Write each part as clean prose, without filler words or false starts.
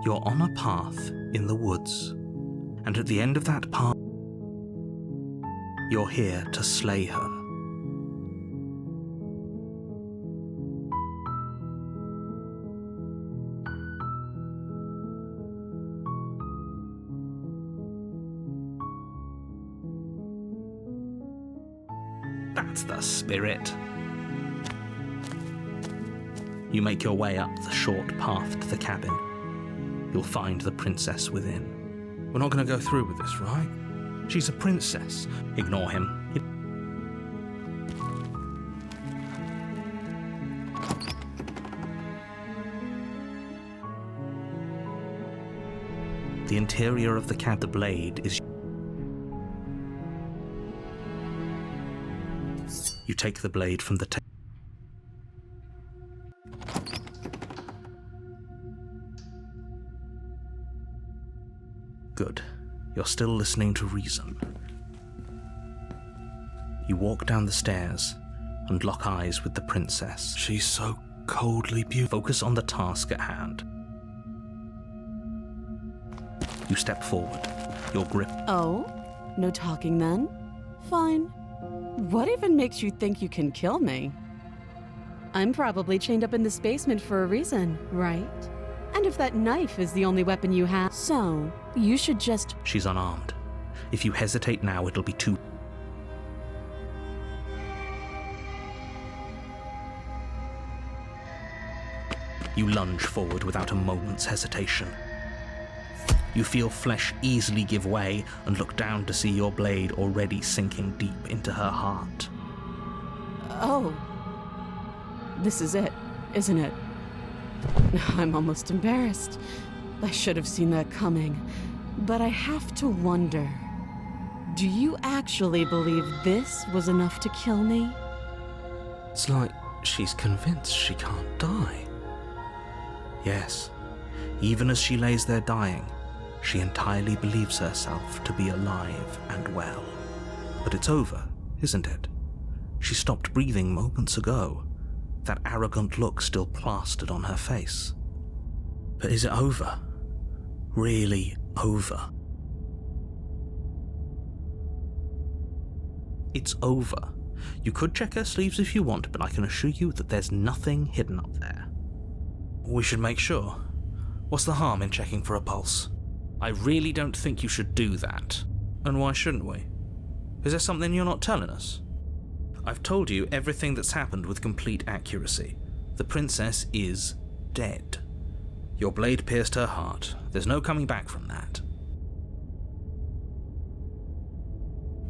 You're on a path in the woods, and at the end of that path, you're here to slay her. That's the spirit. You make your way up the short path to the cabin. You'll find the princess within. We're not going to go through with this, right? She's a princess. Ignore him. The interior of the cabin, the blade is... You take the blade from the table. Good. You're still listening to reason. You walk down the stairs and lock eyes with the princess. She's so coldly beautiful. Focus on the task at hand. You step forward. Your grip... Oh? No talking then? Fine. What even makes you think you can kill me? I'm probably chained up in this basement for a reason, right? And if that knife is the only weapon you have, so you should just... She's unarmed. If you hesitate now, it'll be too... You lunge forward without a moment's hesitation. You feel flesh easily give way and look down to see your blade already sinking deep into her heart. Oh. This is it, isn't it? I'm almost embarrassed. I should have seen that coming. But I have to wonder, do you actually believe this was enough to kill me? It's like she's convinced she can't die. Yes, even as she lays there dying, she entirely believes herself to be alive and well. But it's over, isn't it? She stopped breathing moments ago, that arrogant look still plastered on her face. But is it over? Really over? It's over. You could check her sleeves if you want, but I can assure you that there's nothing hidden up there. We should make sure. What's the harm in checking for a pulse? I really don't think you should do that. And why shouldn't we? Is there something you're not telling us? I've told you everything that's happened with complete accuracy. The princess is dead. Your blade pierced her heart. There's no coming back from that.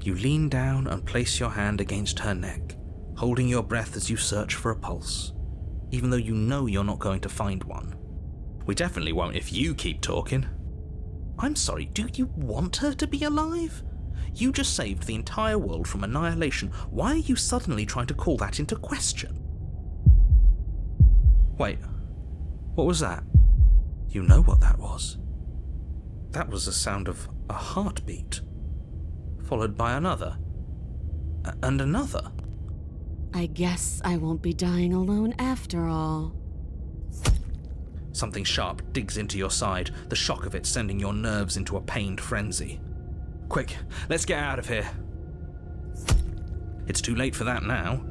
You lean down and place your hand against her neck, holding your breath as you search for a pulse, even though you know you're not going to find one. We definitely won't if you keep talking. I'm sorry, do you want her to be alive? You just saved the entire world from annihilation. Why are you suddenly trying to call that into question? Wait, what was that? You know what that was. That was the sound of a heartbeat, followed by another, and another. I guess I won't be dying alone after all. Something sharp digs into your side, the shock of it sending your nerves into a pained frenzy. Quick, let's get out of here. It's too late for that now.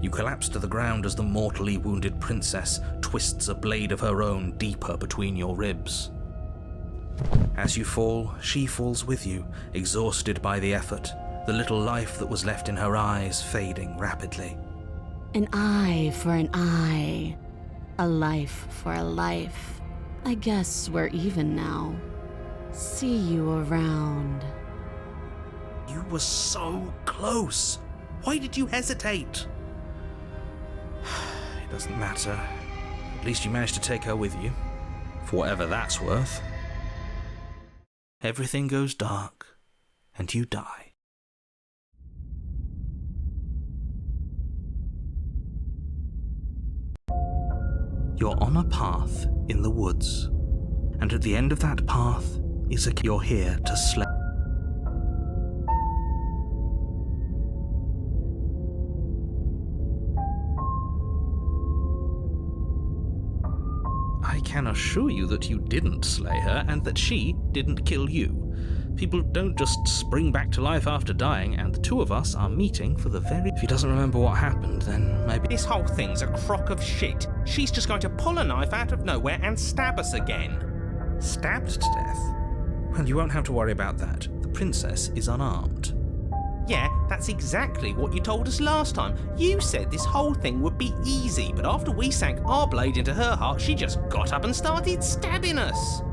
You collapse to the ground as the mortally wounded princess twists a blade of her own deeper between your ribs. As you fall, she falls with you, exhausted by the effort, the little life that was left in her eyes fading rapidly. An eye for an eye. A life for a life. I guess we're even now. See you around. You were so close. Why did you hesitate? It doesn't matter. At least you managed to take her with you. For whatever that's worth. Everything goes dark, and you die. You're on a path in the woods, and at the end of that path is a... You're here to slay. I can assure you that you didn't slay her and that she didn't kill you. People don't just spring back to life after dying, and the two of us are meeting for the very... If he doesn't remember what happened, then maybe... This whole thing's a crock of shit. She's just going to pull a knife out of nowhere and stab us again. Stabbed to death? Well, you won't have to worry about that. The princess is unarmed. Yeah, that's exactly what you told us last time. You said this whole thing would be easy, but after we sank our blade into her heart, she just got up and started stabbing us.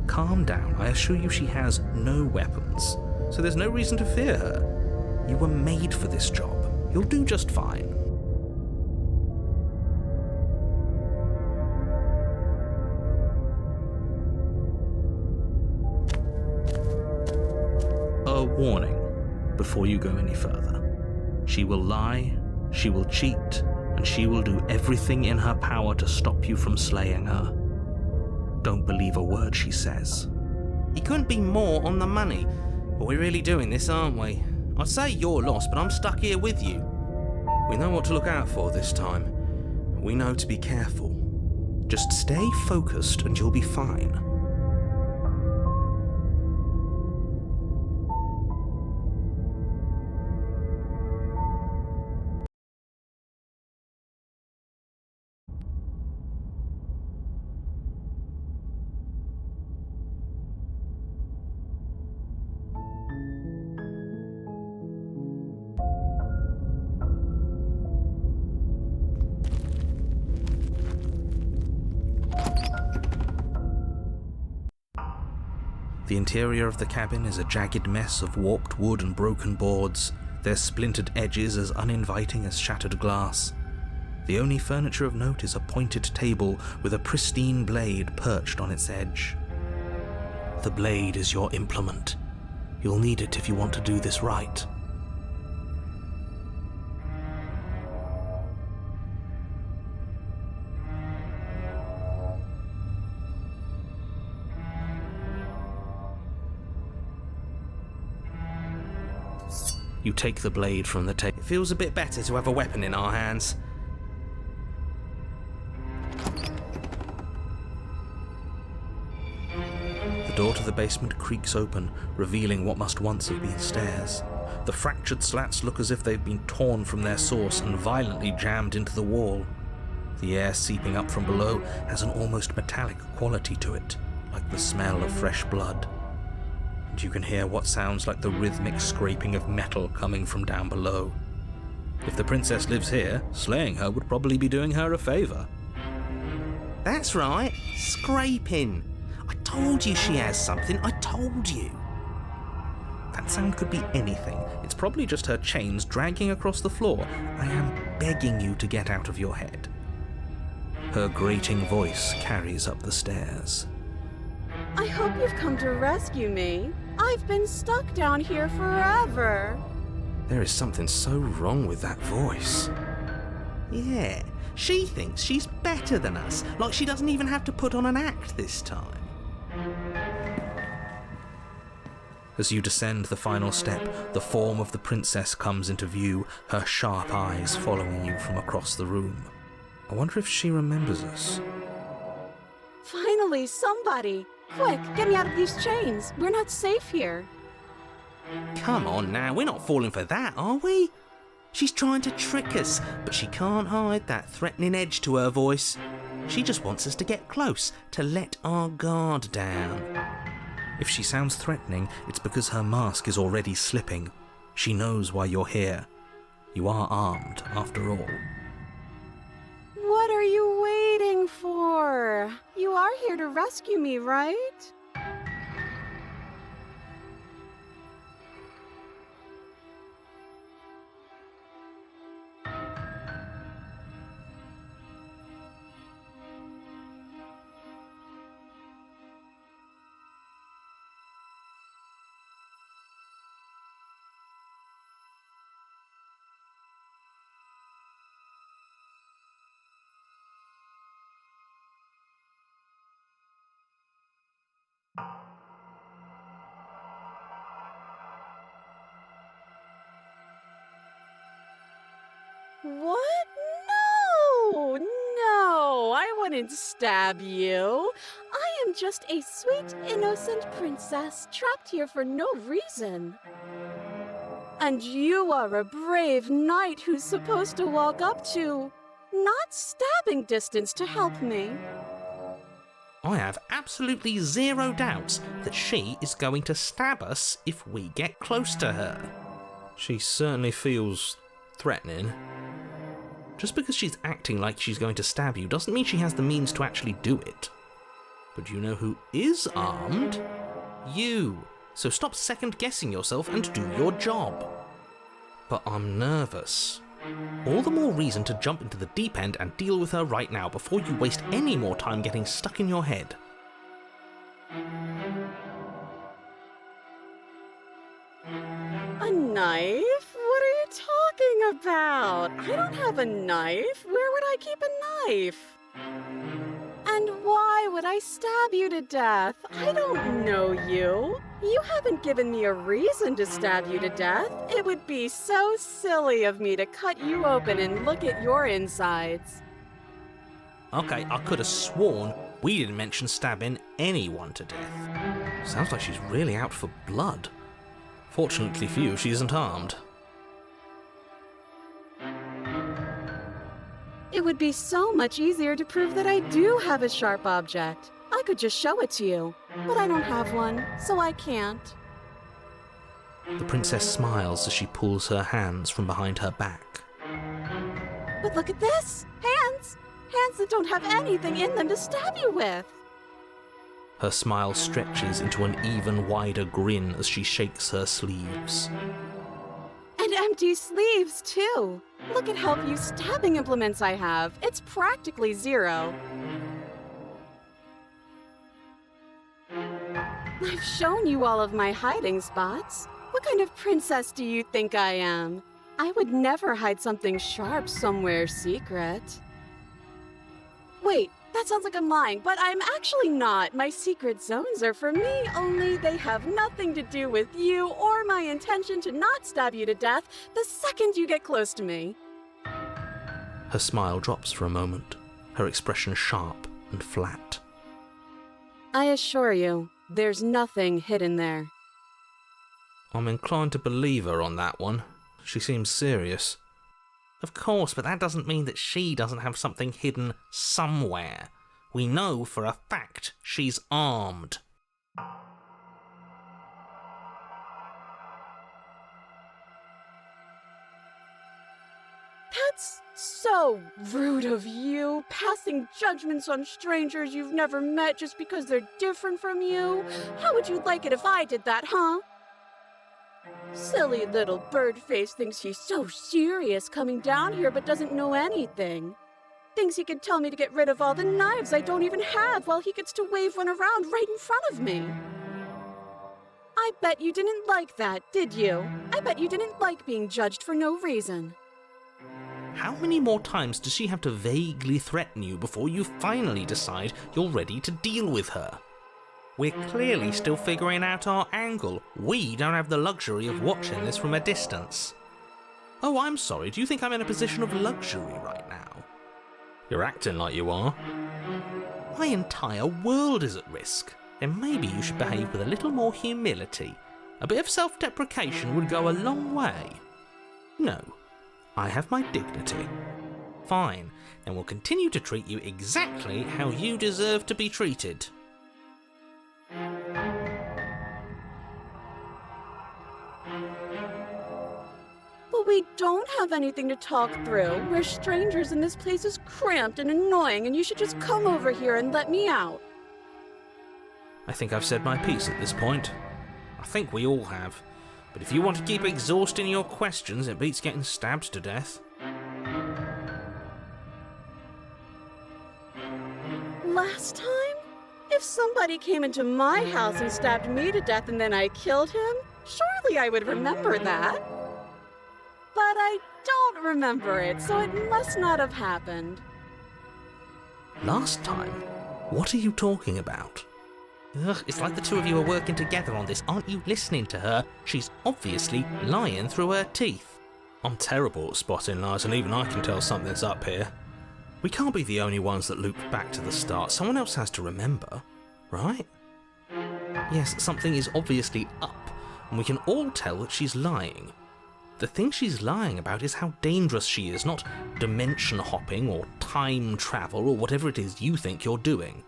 Calm down. I assure you she has no weapons, so there's no reason to fear her. You were made for this job. You'll do just fine. A warning before you go any further. She will lie, she will cheat, and she will do everything in her power to stop you from slaying her. Don't believe a word she says. You couldn't be more on the money, but we're really doing this, aren't we? I'd say you're lost, but I'm stuck here with you. We know what to look out for this time. We know to be careful. Just stay focused and you'll be fine. The interior of the cabin is a jagged mess of warped wood and broken boards, their splintered edges as uninviting as shattered glass. The only furniture of note is a pointed table with a pristine blade perched on its edge. The blade is your implement. You'll need it if you want to do this right. You take the blade from the table. It feels a bit better to have a weapon in our hands. The door to the basement creaks open, revealing what must once have been stairs. The fractured slats look as if they've been torn from their source and violently jammed into the wall. The air seeping up from below has an almost metallic quality to it, like the smell of fresh blood. And you can hear what sounds like the rhythmic scraping of metal coming from down below. If the princess lives here, slaying her would probably be doing her a favour. That's right, scraping. I told you she has something, I told you. That sound could be anything. It's probably just her chains dragging across the floor. I am begging you to get out of your head. Her grating voice carries up the stairs. I hope you've come to rescue me. I've been stuck down here forever. There is something so wrong with that voice. Yeah, she thinks she's better than us, like she doesn't even have to put on an act this time. As you descend the final step, the form of the princess comes into view, her sharp eyes following you from across the room. I wonder if she remembers us. Finally, somebody! Quick, get me out of these chains. We're not safe here. Come on now, we're not falling for that, are we? She's trying to trick us, but she can't hide that threatening edge to her voice. She just wants us to get close, to let our guard down. If she sounds threatening, it's because her mask is already slipping. She knows why you're here. You are armed, after all. What are you waiting for? You are here to rescue me, right? What? No! No! I wouldn't stab you. I am just a sweet, innocent princess trapped here for no reason. And you are a brave knight who's supposed to walk up to, not stabbing distance to help me. I have absolutely zero doubts that she is going to stab us if we get close to her. She certainly feels threatening. Just because she's acting like she's going to stab you doesn't mean she has the means to actually do it. But you know who is armed? You. So stop second-guessing yourself and do your job. But I'm nervous. All the more reason to jump into the deep end and deal with her right now before you waste any more time getting stuck in your head. A knife? What are you talking about? I don't have a knife. Where would I keep a knife? And why would I stab you to death? I don't know you. You haven't given me a reason to stab you to death. It would be so silly of me to cut you open and look at your insides. Okay, I could have sworn we didn't mention stabbing anyone to death. Sounds like she's really out for blood. Fortunately for you, she isn't armed. It would be so much easier to prove that I do have a sharp object. I could just show it to you, but I don't have one, so I can't. The princess smiles as she pulls her hands from behind her back. But look at this! Hands! Hands that don't have anything in them to stab you with! Her smile stretches into an even wider grin as she shakes her sleeves. And empty sleeves, too! Look at how few stabbing implements I have. It's practically zero. I've shown you all of my hiding spots. What kind of princess do you think I am? I would never hide something sharp somewhere secret. Wait, that sounds like I'm lying, but I'm actually not. My secret zones are for me, only they have nothing to do with you or my intention to not stab you to death the second you get close to me. Her smile drops for a moment, her expression sharp and flat. I assure you, there's nothing hidden there. I'm inclined to believe her on that one. She seems serious. Of course, but that doesn't mean that she doesn't have something hidden somewhere. We know for a fact she's armed. That's so rude of you, passing judgments on strangers you've never met just because they're different from you. How would you like it if I did that, huh? Silly little bird-face thinks he's so serious coming down here but doesn't know anything. Thinks he could tell me to get rid of all the knives I don't even have while he gets to wave one around right in front of me. I bet you didn't like that, did you? I bet you didn't like being judged for no reason. How many more times does she have to vaguely threaten you before you finally decide you're ready to deal with her? We're clearly still figuring out our angle. We don't have the luxury of watching this from a distance. Oh, I'm sorry, do you think I'm in a position of luxury right now? You're acting like you are. My entire world is at risk, and maybe you should behave with a little more humility. A bit of self-deprecation would go a long way. No, I have my dignity. Fine, then we'll continue to treat you exactly how you deserve to be treated. But we don't have anything to talk through. We're strangers and this place is cramped and annoying and you should just come over here and let me out. I think I've said my piece at this point. I think we all have. But if you want to keep exhausting your questions, it beats getting stabbed to death. Last time? If somebody came into my house and stabbed me to death and then I killed him, surely I would remember that. But I don't remember it, so it must not have happened. Last time? What are you talking about? Ugh, it's like the two of you are working together on this. Aren't you listening to her? She's obviously lying through her teeth. I'm terrible at spotting lies, and even I can tell something's up here. We can't be the only ones that looped back to the start. Someone else has to remember, right? Yes, something is obviously up, and we can all tell that she's lying. The thing she's lying about is how dangerous she is, not dimension hopping or time travel or whatever it is you think you're doing.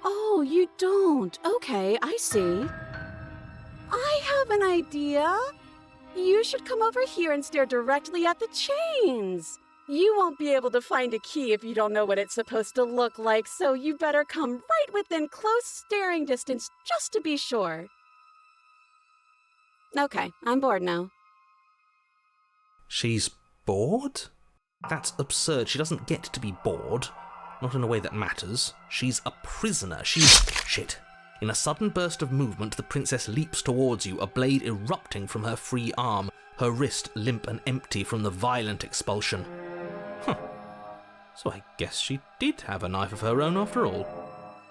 Oh, you don't. Okay, I see. I have an idea. You should come over here and stare directly at the chains. You won't be able to find a key if you don't know what it's supposed to look like, so you better come right within close staring distance just to be sure. Okay, I'm bored now. She's bored? That's absurd. She doesn't get to be bored. Not in a way that matters. She's a prisoner. Shit. In a sudden burst of movement, the princess leaps towards you, a blade erupting from her free arm, her wrist limp and empty from the violent expulsion. Huh. So I guess she did have a knife of her own after all.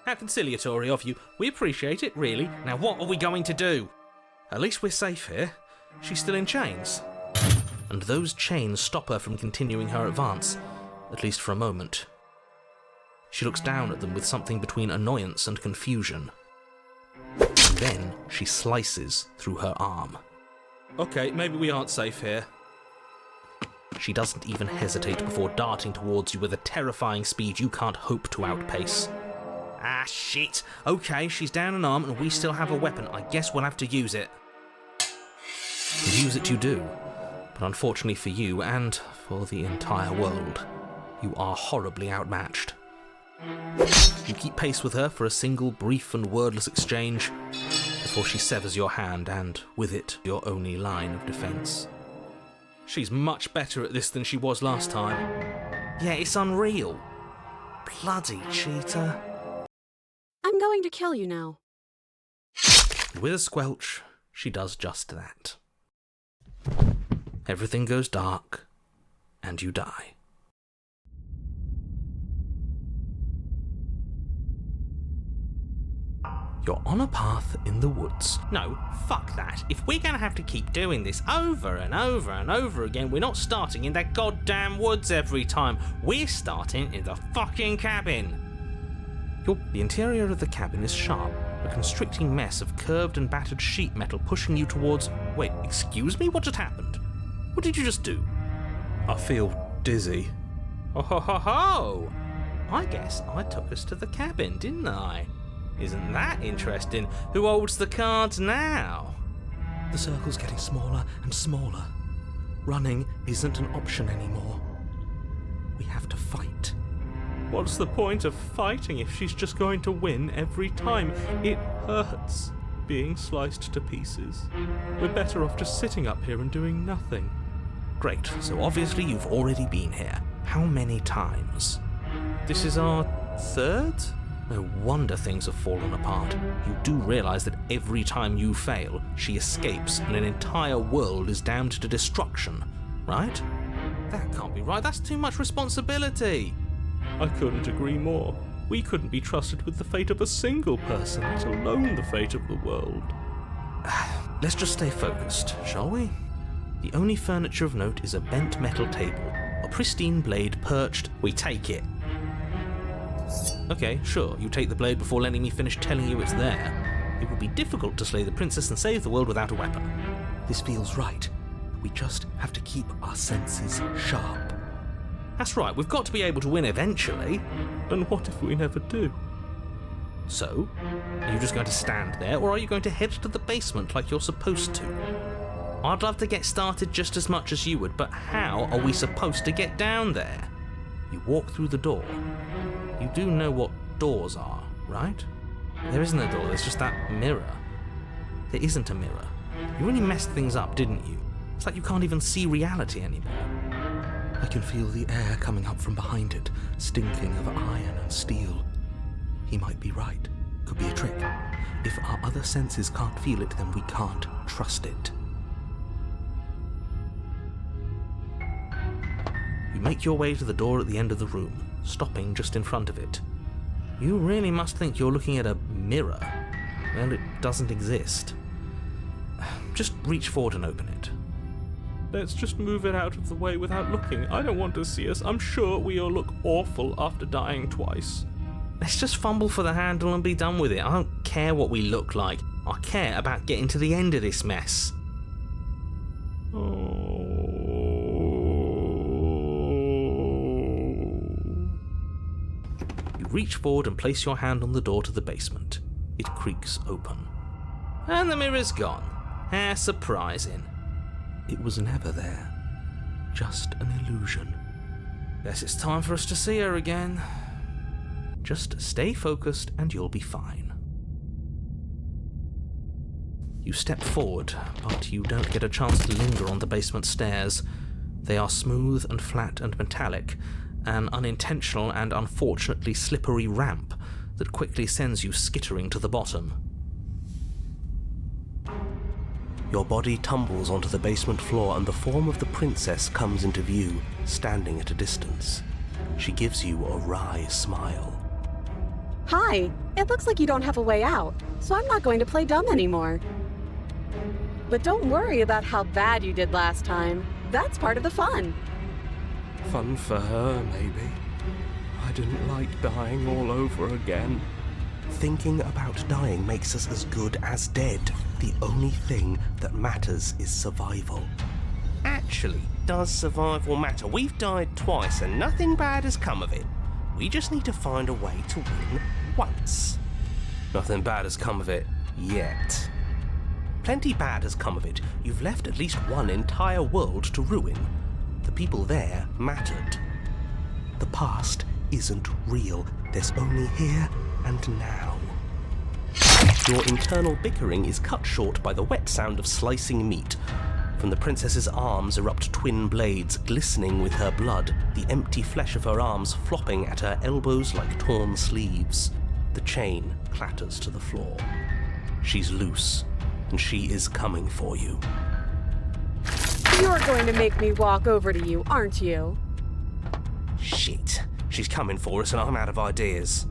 How conciliatory of you. We appreciate it, really. Now what are we going to do? At least we're safe here. She's still in chains. And those chains stop her from continuing her advance, at least for a moment. She looks down at them with something between annoyance and confusion. And then she slices through her arm. Okay, maybe we aren't safe here. She doesn't even hesitate before darting towards you with a terrifying speed you can't hope to outpace. Ah, shit. Okay, she's down an arm and we still have a weapon. I guess we'll have to use it. And use it you do. But unfortunately for you, and for the entire world, you are horribly outmatched. You keep pace with her for a single brief and wordless exchange before she severs your hand and, with it, your only line of defence. She's much better at this than she was last time. Yeah, it's unreal. Bloody cheater. I'm going to kill you now. And with a squelch, she does just that. Everything goes dark, and you die. You're on a path in the woods. No, fuck that. If we're gonna have to keep doing this over and over and over again, we're not starting in that goddamn woods every time. We're starting in the fucking cabin. The interior of the cabin is sharp, a constricting mess of curved and battered sheet metal pushing you towards... Wait, excuse me? What just happened? What did you just do? I feel dizzy. Oh ho ho ho! I guess I took us to the cabin, didn't I? Isn't that interesting? Who holds the cards now? The circle's getting smaller and smaller. Running isn't an option anymore. We have to fight. What's the point of fighting if she's just going to win every time? It hurts being sliced to pieces. We're better off just sitting up here and doing nothing. Great, so obviously you've already been here. How many times? This is our third? No wonder things have fallen apart. You do realise that every time you fail, she escapes and an entire world is damned to destruction, right? That can't be right, that's too much responsibility. I couldn't agree more. We couldn't be trusted with the fate of a single person, let alone the fate of the world. Let's just stay focused, shall we? The only furniture of note is a bent metal table, a pristine blade perched. We take it. Okay, sure, you take the blade before letting me finish telling you it's there. It would be difficult to slay the princess and save the world without a weapon. This feels right. We just have to keep our senses sharp. That's right, we've got to be able to win eventually. And what if we never do? So, are you just going to stand there, or are you going to head to the basement like you're supposed to? I'd love to get started just as much as you would, but how are we supposed to get down there? You walk through the door. You do know what doors are, right? There isn't a door, there's just that mirror. There isn't a mirror. You really messed things up, didn't you? It's like you can't even see reality anymore. I can feel the air coming up from behind it, stinking of iron and steel. He might be right. Could be a trick. If our other senses can't feel it, then we can't trust it. You make your way to the door at the end of the room, stopping just in front of it. You really must think you're looking at a mirror. Well, it doesn't exist. Just reach forward and open it. Let's just move it out of the way without looking. I don't want to see us. I'm sure we all look awful after dying twice. Let's just fumble for the handle and be done with it. I don't care what we look like. I care about getting to the end of this mess. Oh. You reach forward and place your hand on the door to the basement. It creaks open. And the mirror's gone. How surprising. It was never there. Just an illusion. Guess it's time for us to see her again. Just stay focused and you'll be fine. You step forward, but you don't get a chance to linger on the basement stairs. They are smooth and flat and metallic, an unintentional and unfortunately slippery ramp that quickly sends you skittering to the bottom. Your body tumbles onto the basement floor and the form of the princess comes into view, standing at a distance. She gives you a wry smile. Hi, it looks like you don't have a way out, so I'm not going to play dumb anymore. But don't worry about how bad you did last time. That's part of the fun. Fun for her, maybe. I didn't like dying all over again. Thinking about dying makes us as good as dead. The only thing that matters is survival. Actually, does survival matter? We've died twice and nothing bad has come of it. We just need to find a way to win once. Nothing bad has come of it yet. Plenty bad has come of it. You've left at least one entire world to ruin. The people there mattered. The past isn't real. There's only here and now. Your internal bickering is cut short by the wet sound of slicing meat. From the princess's arms erupt twin blades, glistening with her blood, the empty flesh of her arms flopping at her elbows like torn sleeves. The chain clatters to the floor. She's loose, and she is coming for you. You're going to make me walk over to you, aren't you? Shit. She's coming for us and I'm out of ideas.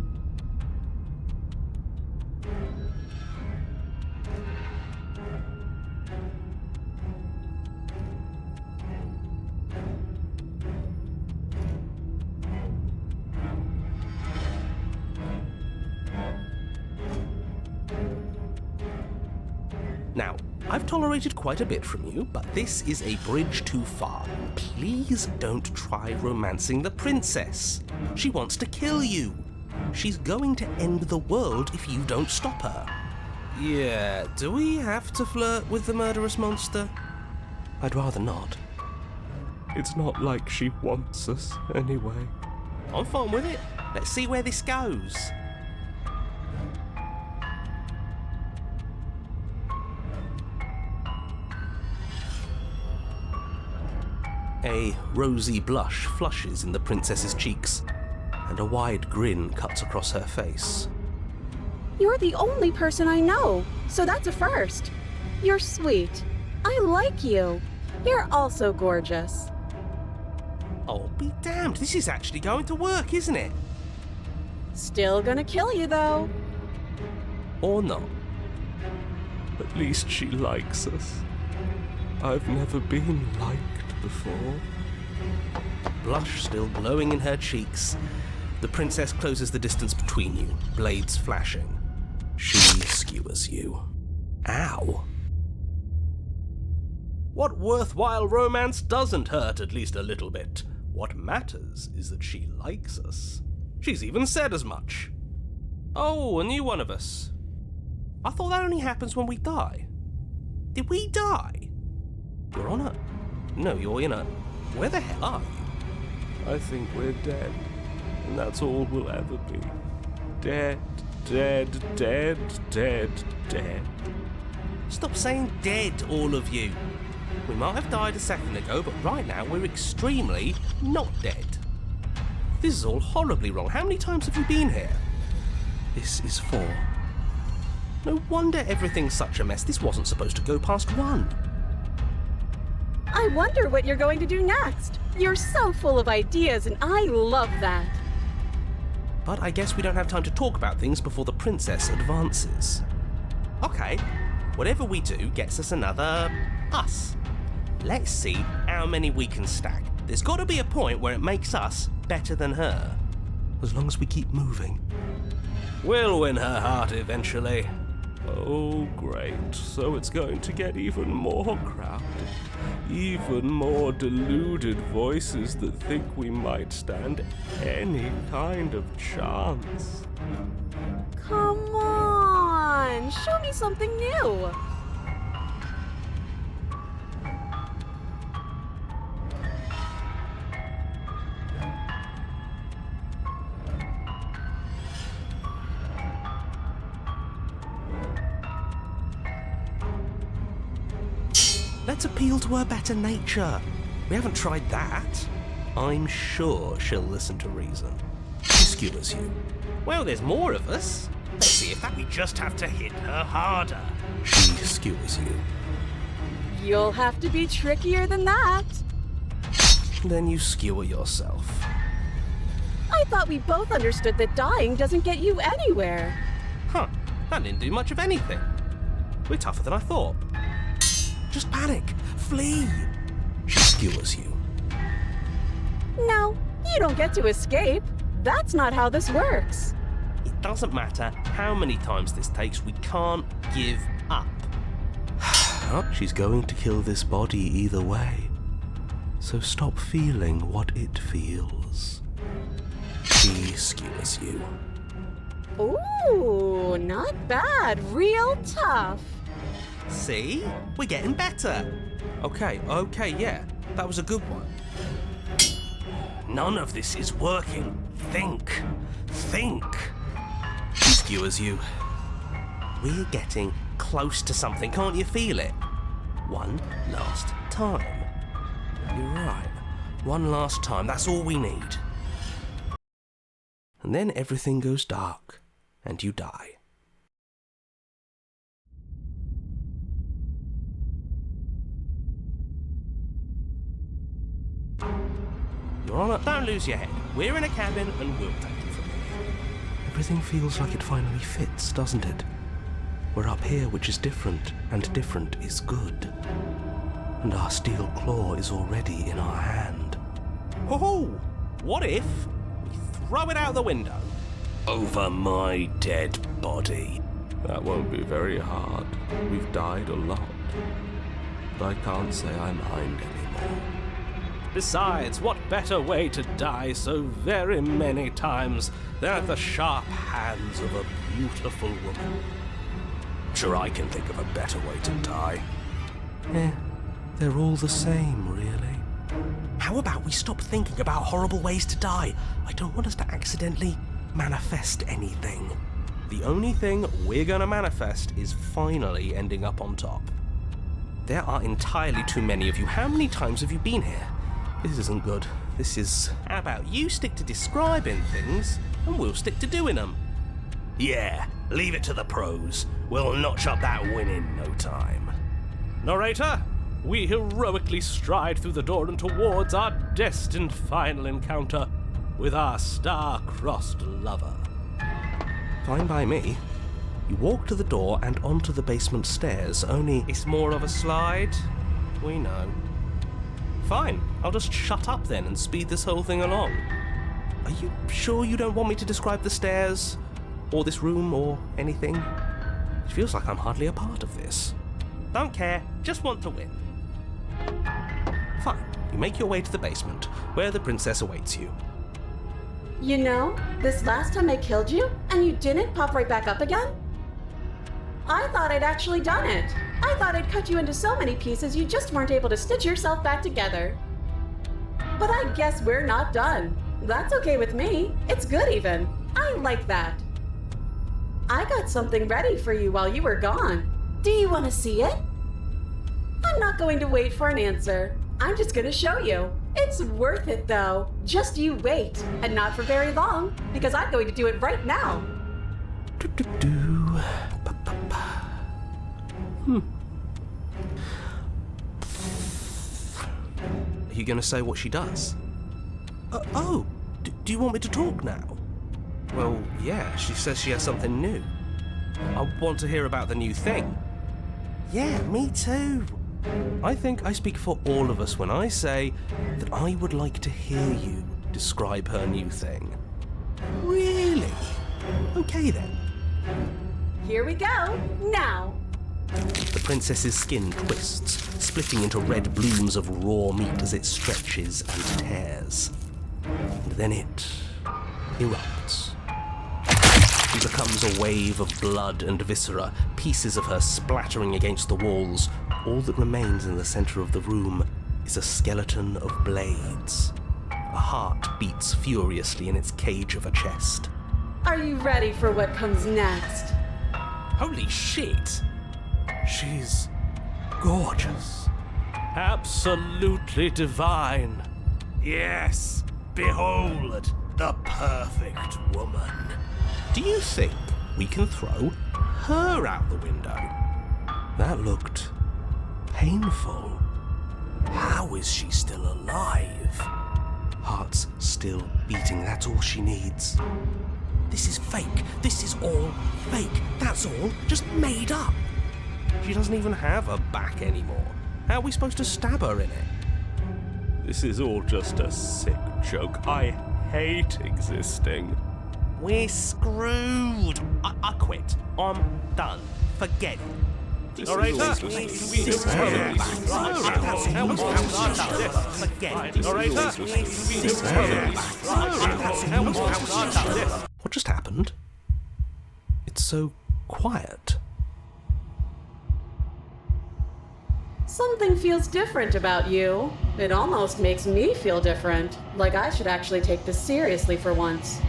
Now, I've tolerated quite a bit from you, but this is a bridge too far. Please don't try romancing the princess. She wants to kill you. She's going to end the world if you don't stop her. Yeah, do we have to flirt with the murderous monster? I'd rather not. It's not like she wants us, anyway. I'm fine with it. Let's see where this goes. A rosy blush flushes in the princess's cheeks, and a wide grin cuts across her face. You're the only person I know, so that's a first. You're sweet. I like you. You're also gorgeous. Oh, be damned, this is actually going to work, isn't it? Still gonna kill you, though. Or not. At least she likes us. I've never been liked before. Blush still glowing in her cheeks, the princess closes the distance between you, blades flashing. She skewers you. Ow. What worthwhile romance doesn't hurt at least a little bit? What matters is that she likes us. She's even said as much. Oh, a new one of us. I thought that only happens when we die. Did we die? You're on a... No, you're in a... Where the hell are you? I think we're dead, and that's all we'll ever be. Dead, dead, dead, dead, dead. Stop saying dead, all of you. We might have died a second ago, but right now we're extremely not dead. This is all horribly wrong. How many times have you been here? This is 4. No wonder everything's such a mess. This wasn't supposed to go past 1. I wonder what you're going to do next. You're so full of ideas, and I love that. But I guess we don't have time to talk about things before the princess advances. Okay, Whatever we do gets us another us. Let's see how many we can stack. There's got to be a point where it makes us better than her. As long as we keep moving. We'll win her heart eventually. Oh, great. So it's going to get even more crowded. Even more deluded voices that think we might stand any kind of chance. Come on, show me something new. Let's appeal to her better nature. We haven't tried that. I'm sure she'll listen to reason. She skewers you. Well, there's more of us. Let's see if that we just have to hit her harder. She skewers you. You'll have to be trickier than that. Then you skewer yourself. I thought we both understood that dying doesn't get you anywhere. Huh, that didn't do much of anything. We're tougher than I thought. Just panic. Flee. She skewers you. No, you don't get to escape. That's not how this works. It doesn't matter how many times this takes, we can't give up. She's going to kill this body either way. So stop feeling what it feels. She skewers you. Ooh, not bad. Real tough. See? We're getting better. Okay, yeah. That was a good one. None of this is working. Think. She skewers you. We're getting close to something. Can't you feel it? One last time. You're right. One last time. That's all we need. And then everything goes dark, and you die. Your Honour, don't lose your head. We're in a cabin and we'll take it from here. Everything feels like it finally fits, doesn't it? We're up here, which is different, and different is good. And our steel claw is already in our hand. Oh, what if we throw it out the window? Over my dead body. That won't be very hard. We've died a lot. But I can't say I mind anymore. Besides, what better way to die so very many times than at the sharp hands of a beautiful woman? Sure, I can think of a better way to die. They're all the same, really. How about we stop thinking about horrible ways to die? I don't want us to accidentally manifest anything. The only thing we're gonna manifest is finally ending up on top. There are entirely too many of you. How many times have you been here? This isn't good. This is... How about you stick to describing things, and we'll stick to doing them? Yeah, leave it to the pros. We'll notch up that win in no time. Narrator, we heroically stride through the door and towards our destined final encounter with our star-crossed lover. Fine by me. You walk to the door and onto the basement stairs, only... It's more of a slide. We know. Fine, I'll just shut up then and speed this whole thing along. Are you sure you don't want me to describe the stairs? Or this room, or anything? It feels like I'm hardly a part of this. Don't care, just want to win. Fine, you make your way to the basement, where the princess awaits you. You know, this last time I killed you, and you didn't pop right back up again? I thought I'd actually done it. I thought I'd cut you into so many pieces you just weren't able to stitch yourself back together. But I guess we're not done. That's okay with me. It's good even. I like that. I got something ready for you while you were gone. Do you want to see it? I'm not going to wait for an answer. I'm just going to show you. It's worth it though. Just you wait. And not for very long, because I'm going to do it right now. Are you going to say what she does? Do you want me to talk now? Well, yeah, she says she has something new. I want to hear about the new thing. Yeah, me too. I think I speak for all of us when I say that I would like to hear you describe her new thing. Really? Okay then. Here we go, now! The princess's skin twists, splitting into red blooms of raw meat as it stretches and tears. And then it erupts. She becomes a wave of blood and viscera, pieces of her splattering against the walls. All that remains in the center of the room is a skeleton of blades. A heart beats furiously in its cage of a chest. Are you ready for what comes next? Holy shit! She's gorgeous. Absolutely divine. Yes, behold, the perfect woman. Do you think we can throw her out the window? That looked painful. How is she still alive? Heart's still beating, that's all she needs. This is fake. This is all fake. That's all just made up. She doesn't even have a back anymore. How are we supposed to stab her in it? This is all just a sick joke. I hate existing. We're screwed. I quit. I'm done. Forget it. This All right, is all sir. just This is Forget it. All right, sir. What just happened? It's so quiet. Something feels different about you. It almost makes me feel different. Like I should actually take this seriously for once.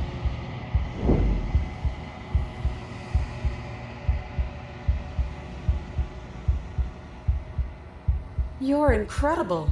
You're incredible.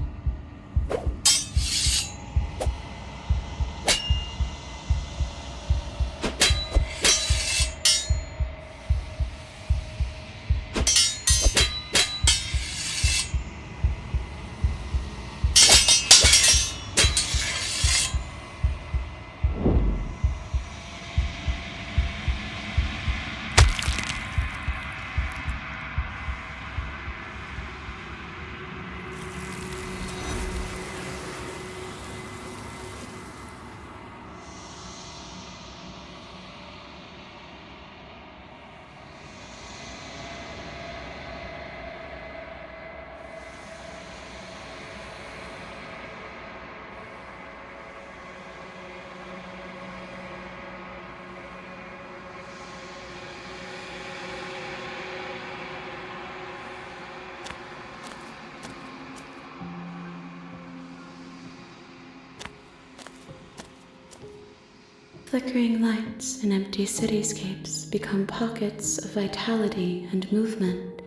Flickering lights in empty cityscapes become pockets of vitality and movement.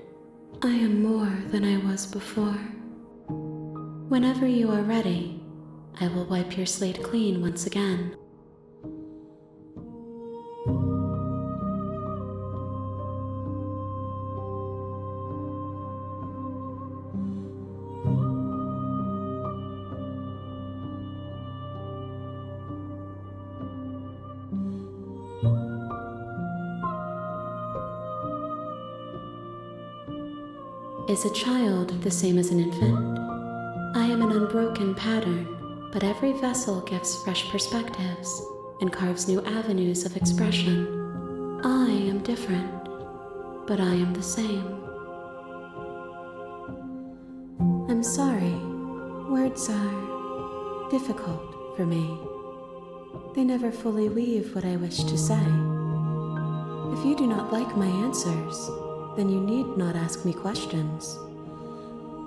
I am more than I was before. Whenever you are ready, I will wipe your slate clean once again. Is a child the same as an infant? I am an unbroken pattern, but every vessel gives fresh perspectives and carves new avenues of expression. I am different, but I am the same. I'm sorry. Words are difficult for me. They never fully weave what I wish to say. If you do not like my answers, then you need not ask me questions.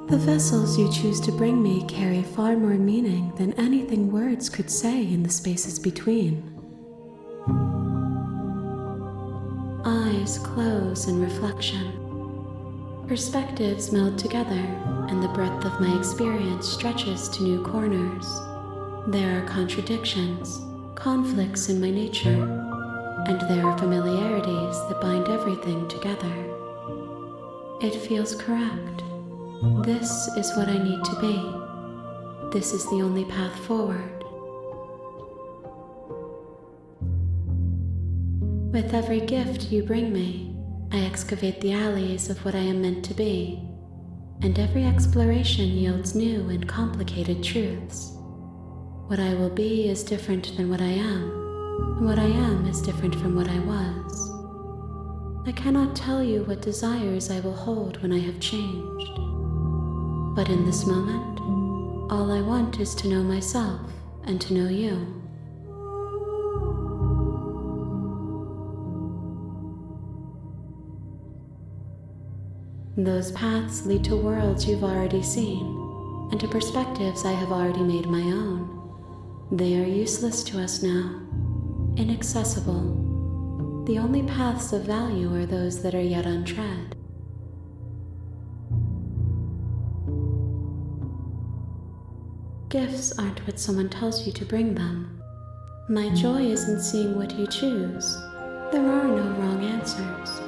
The vessels you choose to bring me carry far more meaning than anything words could say in the spaces between. Eyes close in reflection. Perspectives meld together, and the breadth of my experience stretches to new corners. There are contradictions, conflicts in my nature, and there are familiarities that bind everything together. It feels correct. This is what I need to be. This is the only path forward. With every gift you bring me, I excavate the alleys of what I am meant to be, and every exploration yields new and complicated truths. What I will be is different than what I am, and what I am is different from what I was. I cannot tell you what desires I will hold when I have changed. But in this moment, all I want is to know myself and to know you. Those paths lead to worlds you've already seen, and to perspectives I have already made my own. They are useless to us now, inaccessible. The only paths of value are those that are yet untread. Gifts aren't what someone tells you to bring them. My joy is in seeing what you choose. There are no wrong answers,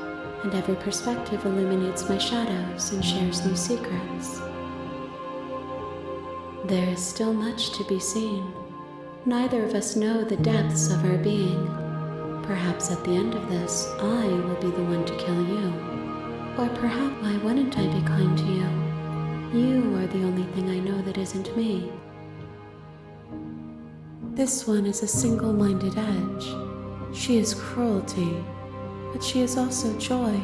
and every perspective illuminates my shadows and shares new secrets. There is still much to be seen. Neither of us know the depths of our being. Perhaps at the end of this, I will be the one to kill you. Or perhaps, why wouldn't I be kind to you? You are the only thing I know that isn't me. This one is a single-minded edge. She is cruelty, but she is also joy.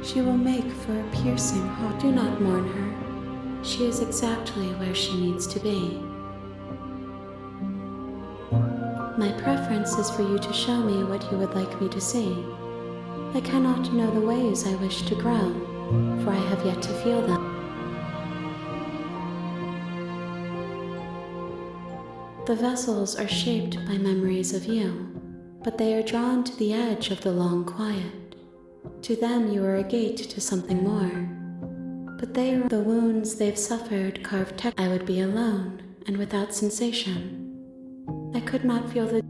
She will make for a piercing heart. Do not mourn her. She is exactly where she needs to be. My preference is for you to show me what you would like me to see. I cannot know the ways I wish to grow, for I have yet to feel them. The vessels are shaped by memories of you, but they are drawn to the edge of the long quiet. To them you are a gate to something more, but they are the wounds they've suffered carved I would be alone and without sensation. I could not feel the...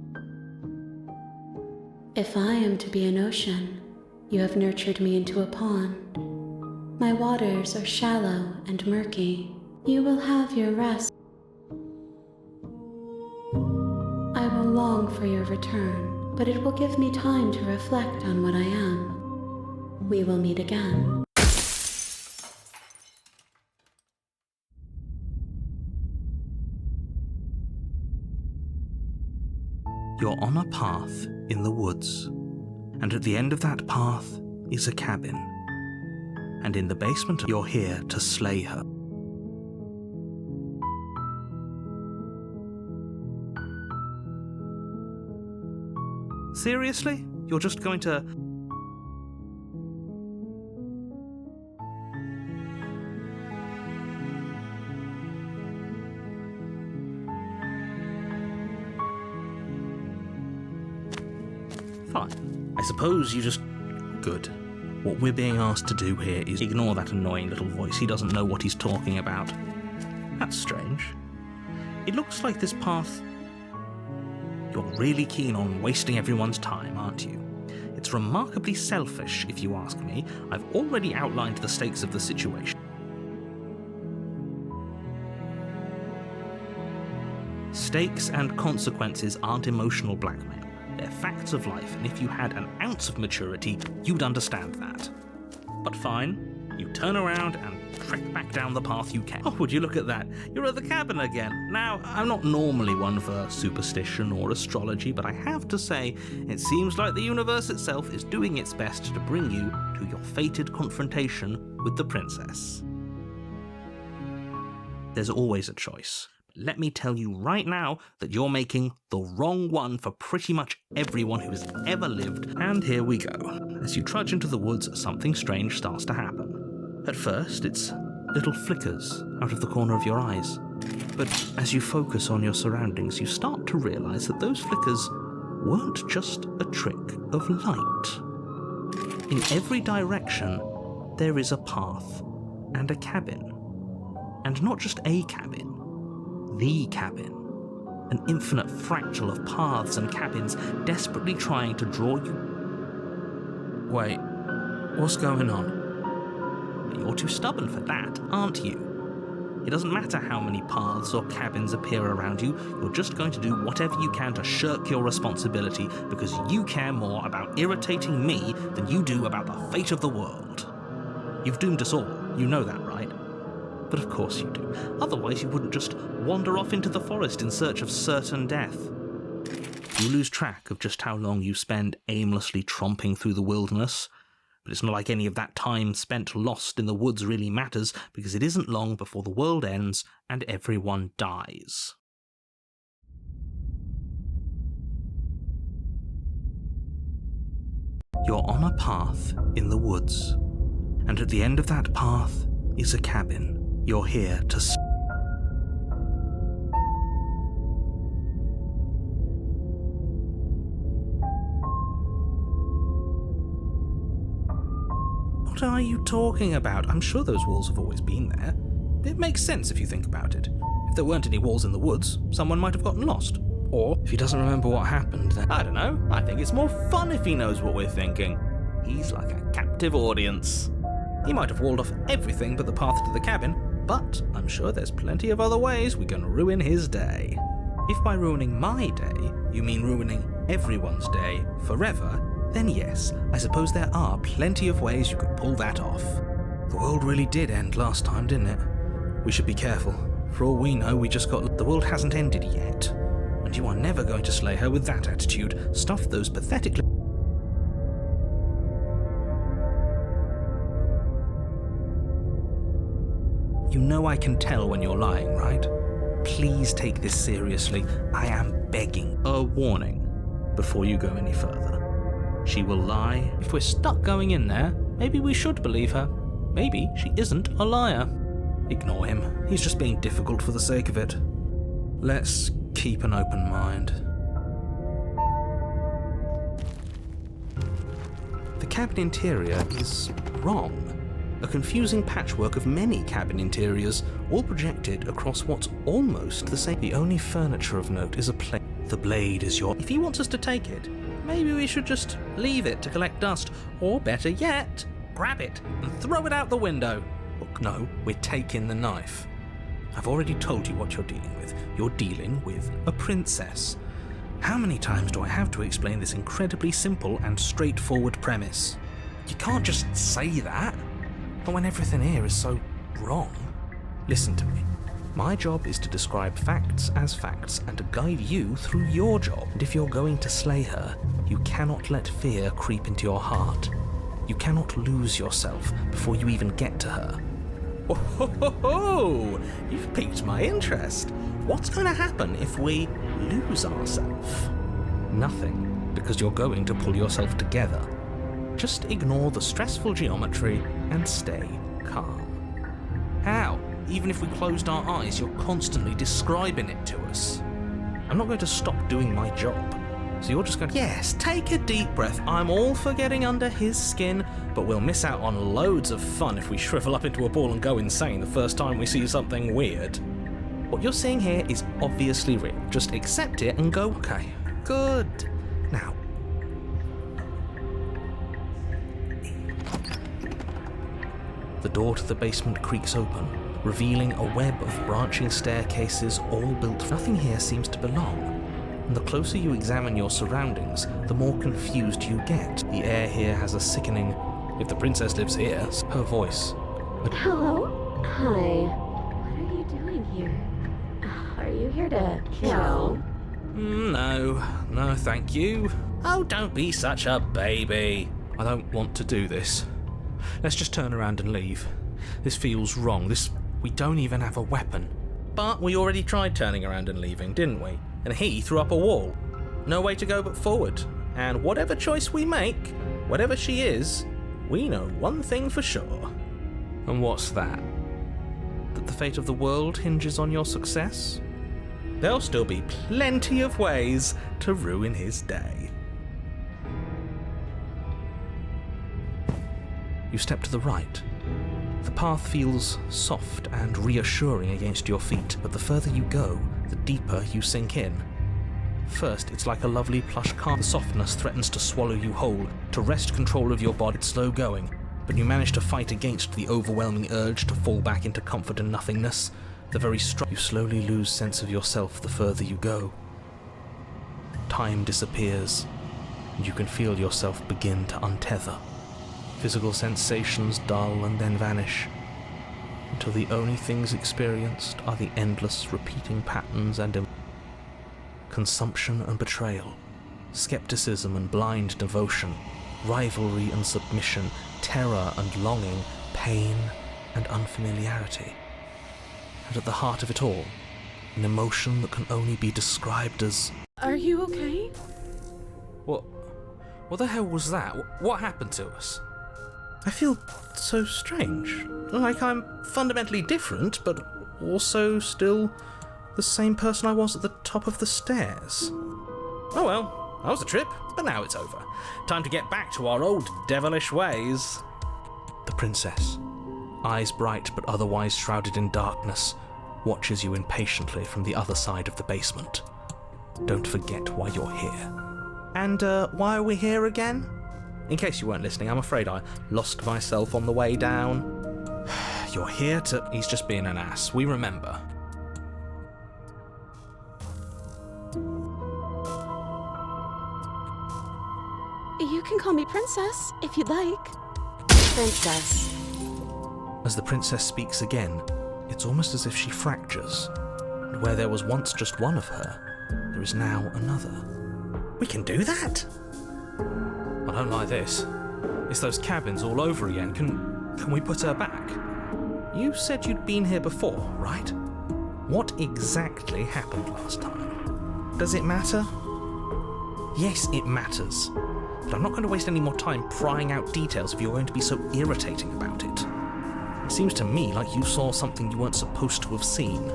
If I am to be an ocean, you have nurtured me into a pond. My waters are shallow and murky. You will have your rest. I will long for your return, but it will give me time to reflect on what I am. We will meet again. You're on a path in the woods, and at the end of that path is a cabin. And in the basement, you're here to slay her. Seriously? You're just going to... Fine. I suppose you just... Good. What we're being asked to do here is ignore that annoying little voice. He doesn't know what he's talking about. That's strange. It looks like this path... You're really keen on wasting everyone's time, aren't you? It's remarkably selfish, if you ask me. I've already outlined the stakes of the situation. Stakes and consequences aren't emotional blackmail. They're facts of life, and if you had an ounce of maturity, you'd understand that. But fine, you turn around and trek back down the path you came. Oh, would you look at that? You're at the cabin again. Now, I'm not normally one for superstition or astrology, but I have to say, it seems like the universe itself is doing its best to bring you to your fated confrontation with the princess. There's always a choice. Let me tell you right now that you're making the wrong one for pretty much everyone who has ever lived. And here we go. As you trudge into the woods, something strange starts to happen. At first, it's little flickers out of the corner of your eyes. But as you focus on your surroundings, you start to realize that those flickers weren't just a trick of light. In every direction, there is a path and a cabin. And not just a cabin. The cabin. An infinite fractal of paths and cabins desperately trying to draw you... Wait, what's going on? You're too stubborn for that, aren't you? It doesn't matter how many paths or cabins appear around you, you're just going to do whatever you can to shirk your responsibility because you care more about irritating me than you do about the fate of the world. You've doomed us all, you know that, right? But of course you do. Otherwise you wouldn't just wander off into the forest in search of certain death. You lose track of just how long you spend aimlessly tromping through the wilderness, but it's not like any of that time spent lost in the woods really matters, because it isn't long before the world ends and everyone dies. You're on a path in the woods, and at the end of that path is a cabin. You're here to What are you talking about? I'm sure those walls have always been there. It makes sense if you think about it. If there weren't any walls in the woods, someone might have gotten lost. Or, if he doesn't remember what happened, then I don't know. I think it's more fun if he knows what we're thinking. He's like a captive audience. He might have walled off everything but the path to the cabin, but I'm sure there's plenty of other ways we can ruin his day. If by ruining my day, you mean ruining everyone's day forever, then yes, I suppose there are plenty of ways you could pull that off. The world really did end last time, didn't it? We should be careful. For all we know, the world hasn't ended yet. And you are never going to slay her with that attitude. Stuff those pathetic... You know I can tell when you're lying, right? Please take this seriously. I am begging. A warning before you go any further. She will lie. If we're stuck going in there, maybe we should believe her. Maybe she isn't a liar. Ignore him. He's just being difficult for the sake of it. Let's keep an open mind. The cabin interior is wrong. A confusing patchwork of many cabin interiors, all projected across what's almost the same. The only furniture of note is a plate. The blade is your... If he wants us to take it, maybe we should just leave it to collect dust. Or better yet, grab it and throw it out the window. Look, no, we're taking the knife. I've already told you what you're dealing with. You're dealing with a princess. How many times do I have to explain this incredibly simple and straightforward premise? You can't just say that. But when everything here is so wrong. Listen to me. My job is to describe facts as facts and to guide you through your job. And if you're going to slay her, you cannot let fear creep into your heart. You cannot lose yourself before you even get to her. Oh, ho, ho, ho. You've piqued my interest. What's going to happen if we lose ourselves? Nothing, because you're going to pull yourself together. Just ignore the stressful geometry and stay calm. How? Even if we closed our eyes, you're constantly describing it to us. I'm not going to stop doing my job. So you're just going to... Yes, take a deep breath. I'm all for getting under his skin, but we'll miss out on loads of fun if we shrivel up into a ball and go insane the first time we see something weird. What you're seeing here is obviously real. Just accept it and go, okay, good. Now, the door to the basement creaks open, revealing a web of branching staircases all built. Nothing here seems to belong. And the closer you examine your surroundings, the more confused you get. The air here has a sickening, if the princess lives here, her voice. Hello? Hi. What are you doing here? Are you here to kill? No, thank you. Oh, don't be such a baby. I don't want to do this. Let's just turn around and leave. This feels wrong. We don't even have a weapon. But we already tried turning around and leaving, didn't we? And he threw up a wall. No way to go but forward. And whatever choice we make, whatever she is, we know one thing for sure. And what's that? That the fate of the world hinges on your success? There'll still be plenty of ways to ruin his day. You step to the right. The path feels soft and reassuring against your feet, but the further you go, the deeper you sink in. First, it's like a lovely plush carpet. The softness threatens to swallow you whole, to wrest control of your body. It's slow going, but you manage to fight against the overwhelming urge to fall back into comfort and nothingness. The very you slowly lose sense of yourself the further you go. Time disappears, and you can feel yourself begin to untether. Physical sensations dull and then vanish, until the only things experienced are the endless repeating patterns and consumption and betrayal, skepticism and blind devotion, rivalry and submission, terror and longing, pain and unfamiliarity. And at the heart of it all, an emotion that can only be described as... Are you okay? What the hell was that? What happened to us? I feel so strange. Like I'm fundamentally different, but also still the same person I was at the top of the stairs. Oh well, that was a trip, but now it's over. Time to get back to our old devilish ways. The princess, eyes bright but otherwise shrouded in darkness, watches you impatiently from the other side of the basement. Don't forget why you're here. And why are we here again? In case you weren't listening, I'm afraid I lost myself on the way down. You're here to... He's just being an ass. We remember. You can call me Princess, if you'd like. Princess. As the princess speaks again, it's almost as if she fractures. And where there was once just one of her, there is now another. We can do that? I don't like this. It's those cabins all over again. Can we put her back? You said you'd been here before, right? What exactly happened last time? Does it matter? Yes, it matters. But I'm not going to waste any more time prying out details if you're going to be so irritating about it. It seems to me like you saw something you weren't supposed to have seen.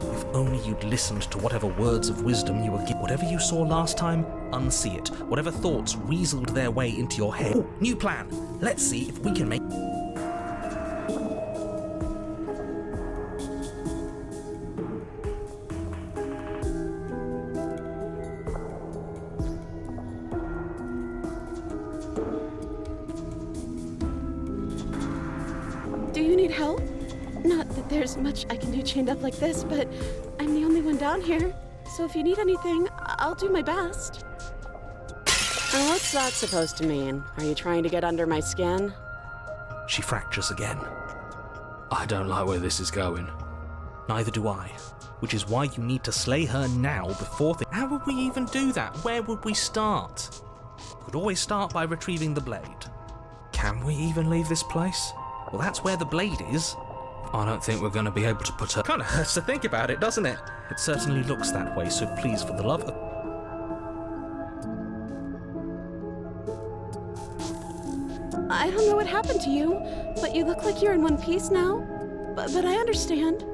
If only you'd listened to whatever words of wisdom you were given. Whatever you saw last time, unsee it. Whatever thoughts weaseled their way into your head. Ooh, new plan. Let's see if we can make... Do you need help? Not that there's much I can do chained up like this, but I'm the only one down here. So if you need anything, I'll do my best. What's that supposed to mean? Are you trying to get under my skin? She fractures again. I don't like where this is going. Neither do I. Which is why you need to slay her now before the... How would we even do that? Where would we start? We could always start by retrieving the blade. Can we even leave this place? Well, that's where the blade is. I don't think we're going to be able to put her... Kind of hurts to think about it, doesn't it? It certainly looks that way, so please, for the love of... I don't know what happened to you, but you look like you're in one piece now. But I understand.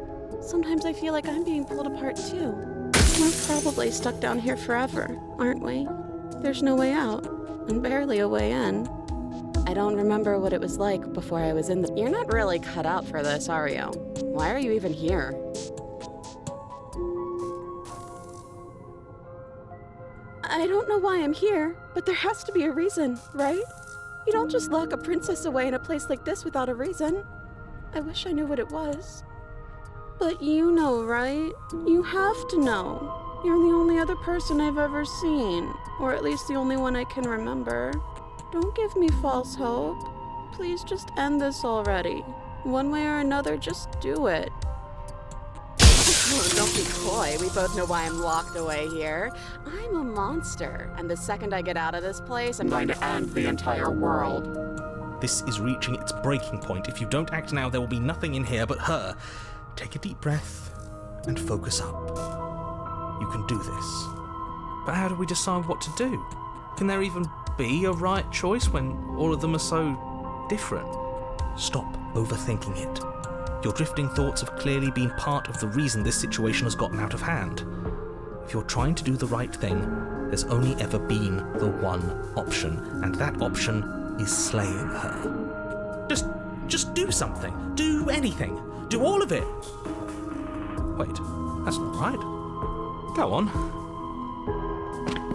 Sometimes I feel like I'm being pulled apart too. We're probably stuck down here forever, aren't we? There's no way out, and barely a way in. I don't remember what it was like before I was in the... You're not really cut out for this, are you? Why are you even here? I don't know why I'm here, but there has to be a reason, right? You don't just lock a princess away in a place like this without a reason. I wish I knew what it was. But you know, right? You have to know. You're the only other person I've ever seen, or at least the only one I can remember. Don't give me false hope. Please just end this already. One way or another, just do it. Oh, don't be coy. We both know why I'm locked away here. I'm a monster, and the second I get out of this place, I'm going to end the entire world. This is reaching its breaking point. If you don't act now, there will be nothing in here but her. Take a deep breath and focus up. You can do this. But how do we decide what to do? Can there even be a right choice when all of them are so different? Stop overthinking it. Your drifting thoughts have clearly been part of the reason this situation has gotten out of hand. If you're trying to do the right thing, there's only ever been the one option, and that option is slaying her. Just do something. Do anything. Do all of it. Wait, that's not right. Go on.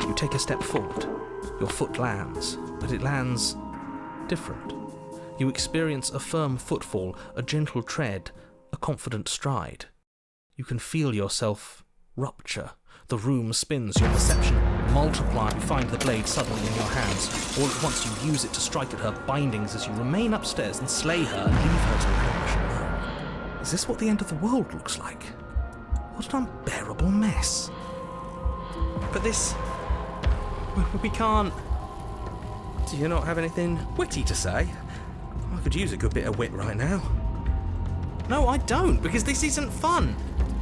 You take a step forward. Your foot lands, but it lands different. You experience a firm footfall, a gentle tread, a confident stride. You can feel yourself rupture. The room spins, your perception multiplies. You find the blade suddenly in your hands. All at once you use it to strike at her bindings as you remain upstairs and slay her and leave her to languish. Is this what the end of the world looks like? What an unbearable mess. But this... we can't... Do you not have anything witty to say? I could use a good bit of wit right now. No, I don't, because this isn't fun.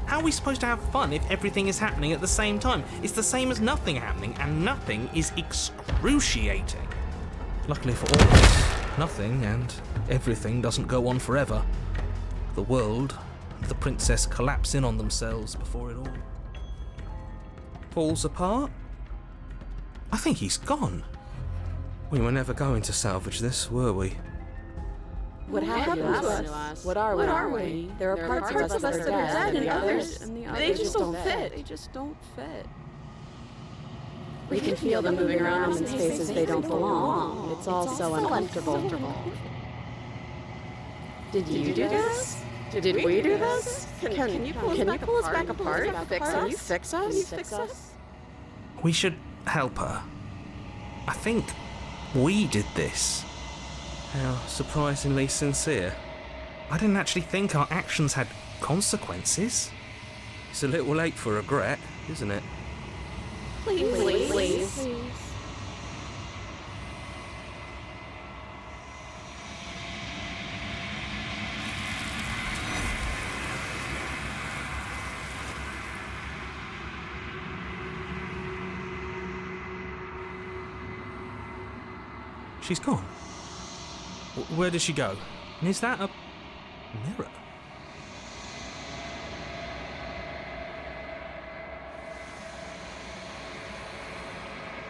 How are we supposed to have fun if everything is happening at the same time? It's the same as nothing happening, and nothing is excruciating. Luckily for all of us, nothing and everything doesn't go on forever. The world and the princess collapse in on themselves before it all falls apart. I think he's gone. We were never going to salvage this, were we? What happened to us? What are we? There are parts of us that are dead, and others, they just don't fit. They just don't fit. We can feel them moving around in spaces they don't belong. It's all so uncomfortable. Did you do this? Did we do this? Can you pull us back apart? Can you fix us? We should help her. I think we did this. How surprisingly sincere. I didn't actually think our actions had consequences. It's a little late for regret, isn't it? Please. She's gone. Where did she go? And is that a mirror?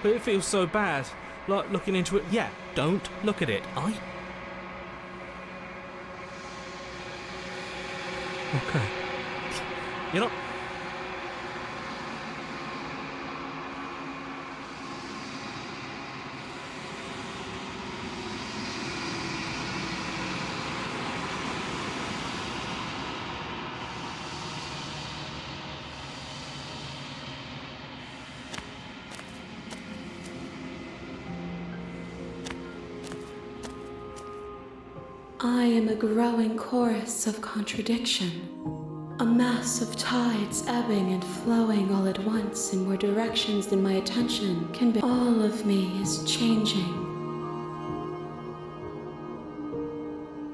But it feels so bad, like looking into it. Yeah, don't look at it. Okay. You're not... I am a growing chorus of contradiction, a mass of tides ebbing and flowing all at once in more directions than my attention can be. All of me is changing,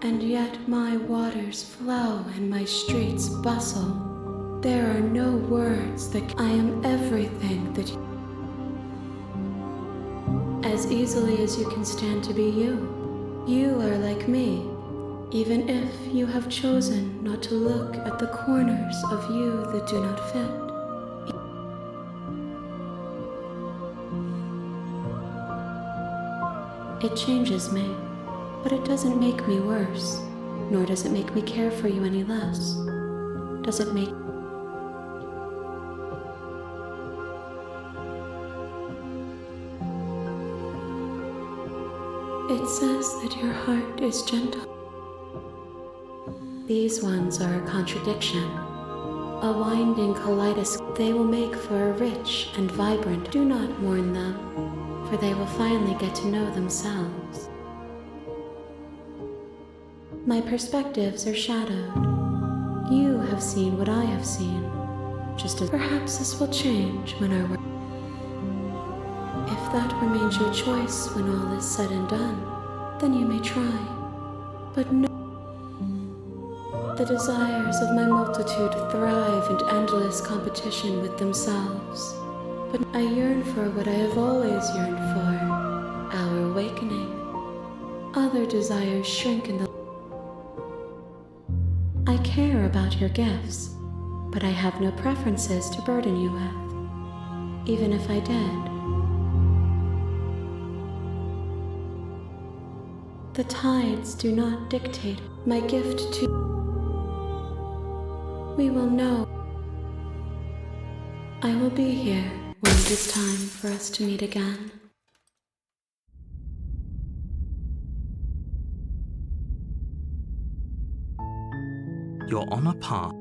and yet my waters flow and my streets bustle. There are no words that I am everything that as easily as you can stand to be you. You are like me. Even if you have chosen not to look at the corners of you that do not fit. It changes me, but it doesn't make me worse, nor does it make me care for you any less. Does it make... It says that your heart is gentle. These ones are a contradiction, a winding kaleidoscope. They will make for a rich and vibrant. Do not mourn them, for they will finally get to know themselves. My perspectives are shadowed. You have seen what I have seen, just as perhaps this will change when our work. If that remains your choice when all is said and done, then you may try, but no. The desires of my multitude thrive in endless competition with themselves. But I yearn for what I have always yearned for, our awakening. Other desires shrink in the... I care about your gifts, but I have no preferences to burden you with, even if I did. The tides do not dictate my gift to... We will know. I will be here when it is time for us to meet again. You're on a path